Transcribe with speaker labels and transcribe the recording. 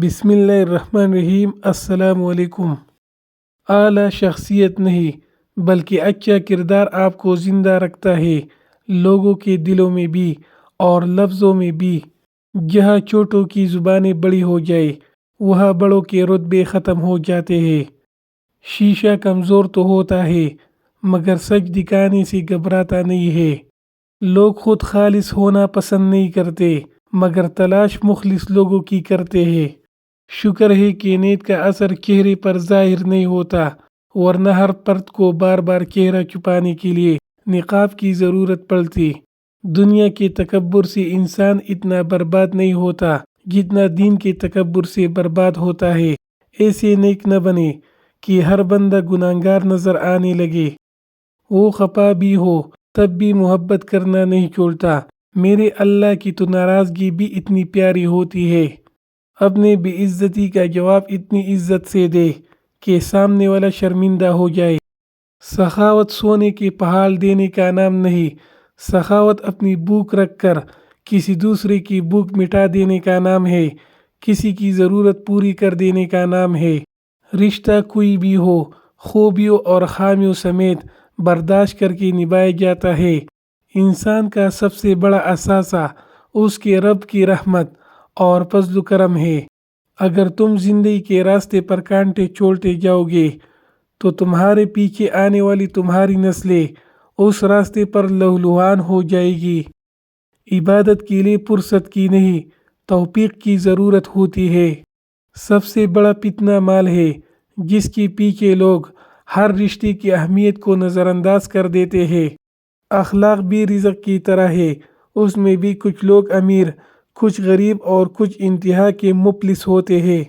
Speaker 1: بسم اللہ الرحمن الرحیم۔ السلام علیکم۔ اعلیٰ شخصیت نہیں بلکہ اچھا کردار آپ کو زندہ رکھتا ہے، لوگوں کے دلوں میں بھی اور لفظوں میں بھی۔ جہاں چھوٹوں کی زبانیں بڑی ہو جائے وہاں بڑوں کے رتبے ختم ہو جاتے ہیں۔ شیشہ کمزور تو ہوتا ہے مگر سچ دکھانے سے گھبراتا نہیں ہے۔ لوگ خود خالص ہونا پسند نہیں کرتے مگر تلاش مخلص لوگوں کی کرتے ہیں۔ شکر ہے کہ نیت کا اثر چہرے پر ظاہر نہیں ہوتا، ورنہ ہر فرد کو بار بار چہرہ چھپانے کے لیے نقاب کی ضرورت پڑتی۔ دنیا کے تکبر سے انسان اتنا برباد نہیں ہوتا جتنا دین کے تکبر سے برباد ہوتا ہے۔ ایسے نیک نہ بنے کہ ہر بندہ گناہگار نظر آنے لگے۔ وہ خفا بھی ہو تب بھی محبت کرنا نہیں چھوڑتا۔ میرے اللہ کی تو ناراضگی بھی اتنی پیاری ہوتی ہے۔ اپنے بے عزتی کا جواب اتنی عزت سے دے کہ سامنے والا شرمندہ ہو جائے۔ سخاوت سونے کے پہاڑ دینے کا نام نہیں، سخاوت اپنی بھوک رکھ کر کسی دوسرے کی بھوک مٹا دینے کا نام ہے، کسی کی ضرورت پوری کر دینے کا نام ہے۔ رشتہ کوئی بھی ہو خوبیوں اور خامیوں سمیت برداشت کر کے نبھایا جاتا ہے۔ انسان کا سب سے بڑا اثاثہ اس کے رب کی رحمت اور فضل و کرم ہے۔ اگر تم زندگی کے راستے پر کانٹے چھوڑتے جاؤ گے تو تمہارے پیچھے آنے والی تمہاری نسلیں اس راستے پر لہولہان ہو جائے گی۔ عبادت کے لیے فرصت کی نہیں توفیق کی ضرورت ہوتی ہے۔ سب سے بڑا فتنہ مال ہے جس کے پیچھے لوگ ہر رشتے کی اہمیت کو نظر انداز کر دیتے ہیں۔ اخلاق بھی رزق کی طرح ہے، اس میں بھی کچھ لوگ امیر، کچھ غریب اور کچھ انتہا کے مفلس ہوتے ہیں۔